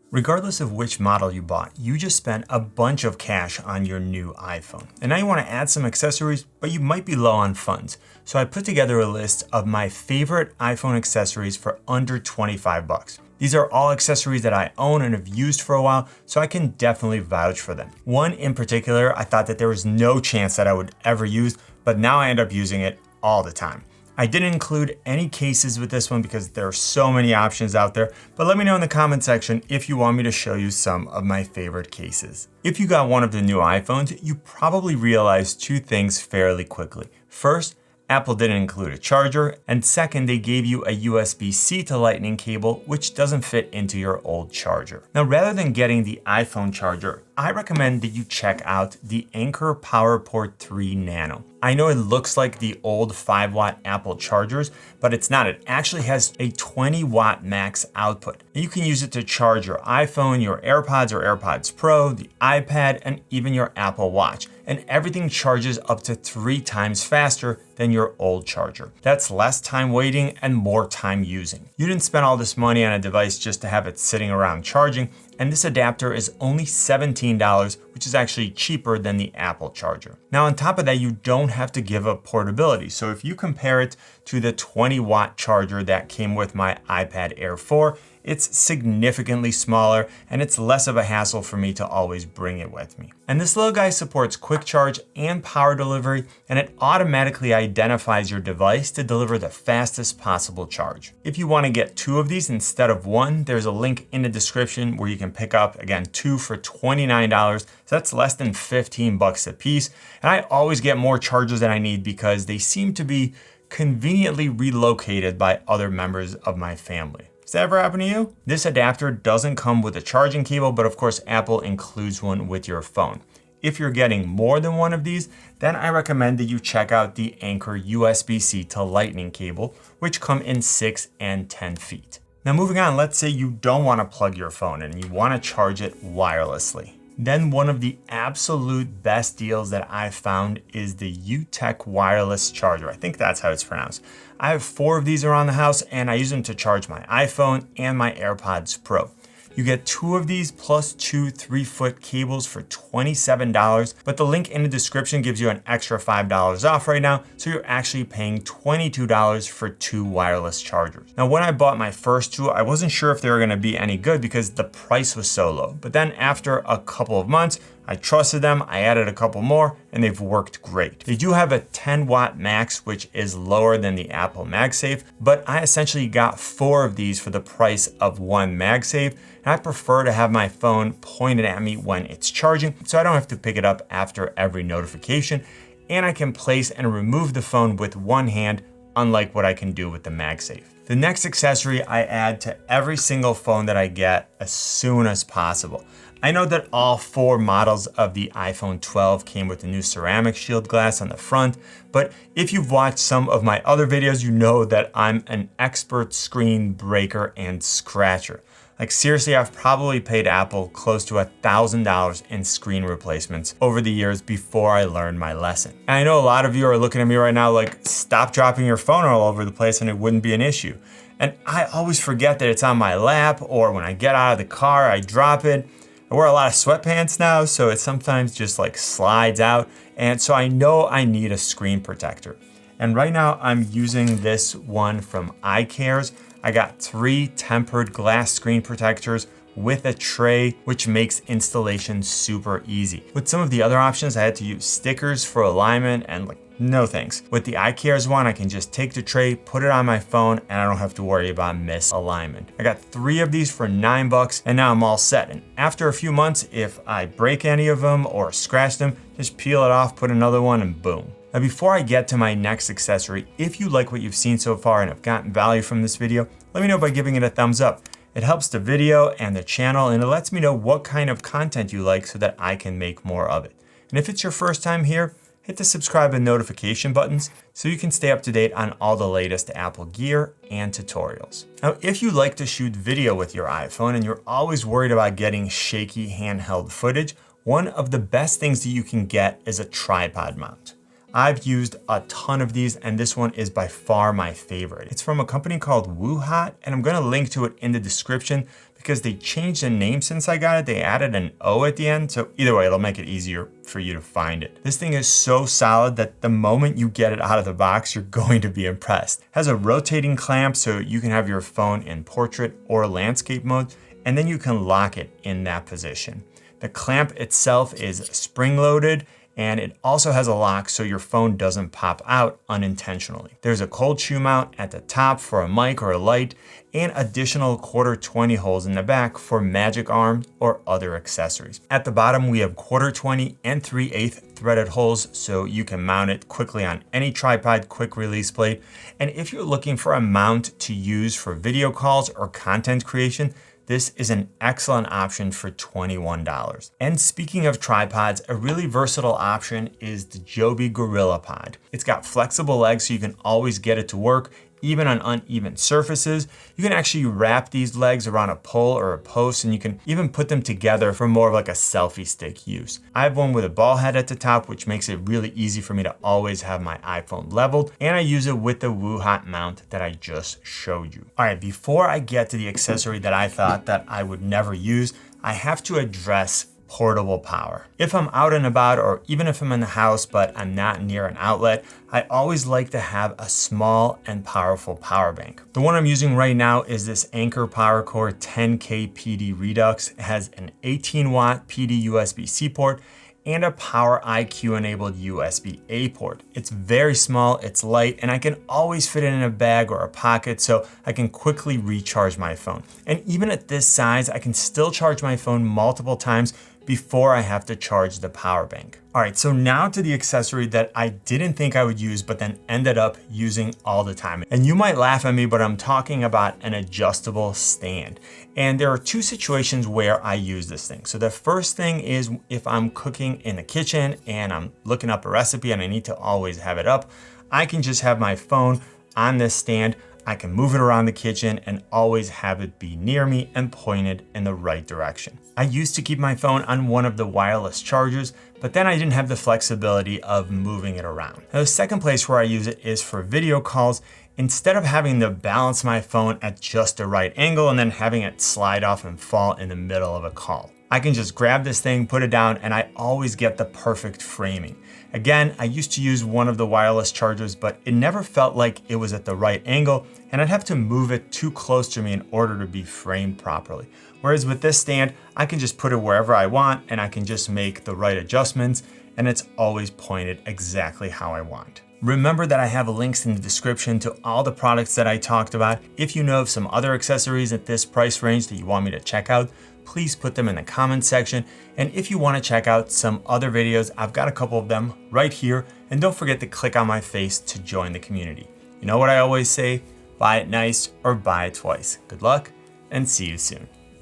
Regardless of which model you bought, you just spent a bunch of cash on your new iPhone. And now you want to add some accessories, but you might be low on funds. So I put together a list of my favorite iPhone accessories for under 25 bucks. These are all accessories that I own and have used for a while, so I can definitely vouch for them. One in particular, I thought that there was no chance that I would ever use, but now I end up using it all the time. I didn't include any cases with this one because there are so many options out there, but let me know in the comment section if you want me to show you some of my favorite cases. If you got one of the new iPhones, you probably realized two things fairly quickly. First, Apple didn't include a charger, and second, they gave you a USB-C to Lightning cable, which doesn't fit into your old charger. Now, rather than getting the iPhone charger, I recommend that you check out the Anker PowerPort 3 Nano. I know it looks like the old 5-watt Apple chargers, but it's not. It actually has a 20-watt max output. And you can use it to charge your iPhone, your AirPods or AirPods Pro, the iPad, and even your Apple Watch. And everything charges up to 3 times faster than your old charger. That's less time waiting and more time using. You didn't spend all this money on a device just to have it sitting around charging, and this adapter is only $17, which is actually cheaper than the Apple charger. Now on top of that, you don't have to give up portability. So if you compare it to the 20-watt charger that came with my iPad Air 4, it's significantly smaller and it's less of a hassle for me to always bring it with me. And this little guy supports quick charge and power delivery, and it automatically identifies your device to deliver the fastest possible charge. If you want to get 2 of these instead of 1, there's a link in the description where you can pick up, again, 2 for $29. So that's less than 15 bucks a piece. And I always get more chargers than I need because they seem to be conveniently relocated by other members of my family. Does that ever happen to you? This adapter doesn't come with a charging cable, but of course Apple includes one with your phone. If you're getting more than one of these, then I recommend that you check out the Anker USB-C to Lightning cable, which come in 6 and 10 feet. Now moving on, let's say you don't want to plug your phone in and you want to charge it wirelessly. Then one of the absolute best deals that I've found is the Utec wireless charger. I think that's how it's pronounced. I have 4 of these around the house and I use them to charge my iPhone and my AirPods Pro. You get 2 of these plus 2 3-foot cables for $27, but the link in the description gives you an extra $5 off right now, so you're actually paying $22 for 2 wireless chargers. Now, when I bought my first 2, I wasn't sure if they were gonna be any good because the price was so low. But then after a couple of months, I trusted them, I added a couple more, and they've worked great. They do have a 10-watt max, which is lower than the Apple MagSafe, but I essentially got 4 of these for the price of 1 MagSafe, and I prefer to have my phone pointed at me when it's charging, so I don't have to pick it up after every notification, and I can place and remove the phone with one hand, unlike what I can do with the MagSafe. The next accessory I add to every single phone that I get as soon as possible. I know that all 4 models of the iPhone 12 came with a new ceramic shield glass on the front, but if you've watched some of my other videos, you know that I'm an expert screen breaker and scratcher. Like seriously, I've probably paid Apple close to $1,000 in screen replacements over the years before I learned my lesson. And I know a lot of you are looking at me right now like, stop dropping your phone all over the place and it wouldn't be an issue. And I always forget that it's on my lap, or when I get out of the car, I drop it. I wear a lot of sweatpants now, so it sometimes just like slides out. And so I know I need a screen protector. And right now I'm using this one from iCares. I got 3 tempered glass screen protectors with a tray, which makes installation super easy. With some of the other options, I had to use stickers for alignment and like, no thanks. With the iCares one, I can just take the tray, put it on my phone, and I don't have to worry about misalignment. I got 3 of these for $9, and now I'm all set. And after a few months, if I break any of them or scratch them, just peel it off, put another one, and boom. Now before I get to my next accessory, if you like what you've seen so far and have gotten value from this video, let me know by giving it a thumbs up. It helps the video and the channel, and it lets me know what kind of content you like so that I can make more of it. And if it's your first time here, hit the subscribe and notification buttons so you can stay up to date on all the latest Apple gear and tutorials. Now, if you like to shoot video with your iPhone and you're always worried about getting shaky handheld footage, one of the best things that you can get is a tripod mount. I've used a ton of these, and this one is by far my favorite. It's from a company called Woohot, and I'm gonna link to it in the description because they changed the name since I got it. They added an O at the end. So either way, it'll make it easier for you to find it. This thing is so solid that the moment you get it out of the box, you're going to be impressed. It has a rotating clamp so you can have your phone in portrait or landscape mode, and then you can lock it in that position. The clamp itself is spring-loaded, and it also has a lock so your phone doesn't pop out unintentionally. There's a cold shoe mount at the top for a mic or a light, and additional 1/4-20 holes in the back for magic arm or other accessories. At the bottom, we have 1/4-20 and 3/8 threaded holes so you can mount it quickly on any tripod quick release plate. And if you're looking for a mount to use for video calls or content creation, this is an excellent option for $21. And speaking of tripods, a really versatile option is the Joby Gorilla Pod. It's got flexible legs so you can always get it to work, even on uneven surfaces. You can actually wrap these legs around a pole or a post, and you can even put them together for more of like a selfie stick use. I have one with a ball head at the top, which makes it really easy for me to always have my iPhone leveled, and I use it with the WooHot mount that I just showed you. All right, before I get to the accessory that I thought that I would never use, I have to address portable power. If I'm out and about, or even if I'm in the house but I'm not near an outlet, I always like to have a small and powerful power bank. The one I'm using right now is this Anker PowerCore 10K PD Redux. It has an 18-watt PD USB-C port and a Power IQ enabled USB-A port. It's very small, it's light, and I can always fit it in a bag or a pocket so I can quickly recharge my phone. And even at this size, I can still charge my phone multiple times before I have to charge the power bank. All right, so now to the accessory that I didn't think I would use, but then ended up using all the time. And you might laugh at me, but I'm talking about an adjustable stand. And there are two situations where I use this thing. So the first thing is if I'm cooking in the kitchen and I'm looking up a recipe and I need to always have it up, I can just have my phone on this stand. I can move it around the kitchen and always have it be near me and pointed in the right direction. I used to keep my phone on one of the wireless chargers, but then I didn't have the flexibility of moving it around. Now, the second place where I use it is for video calls. Instead of having to balance my phone at just the right angle and then having it slide off and fall in the middle of a call, I can just grab this thing, put it down, and I always get the perfect framing. Again, I used to use one of the wireless chargers, but it never felt like it was at the right angle, and I'd have to move it too close to me in order to be framed properly. Whereas with this stand, I can just put it wherever I want, and I can just make the right adjustments, and it's always pointed exactly how I want. Remember that I have links in the description to all the products that I talked about. If you know of some other accessories at this price range that you want me to check out, please put them in the comments section. And if you want to check out some other videos, I've got a couple of them right here. And don't forget to click on my face to join the community. You know what I always say? Buy it nice or buy it twice. Good luck and see you soon.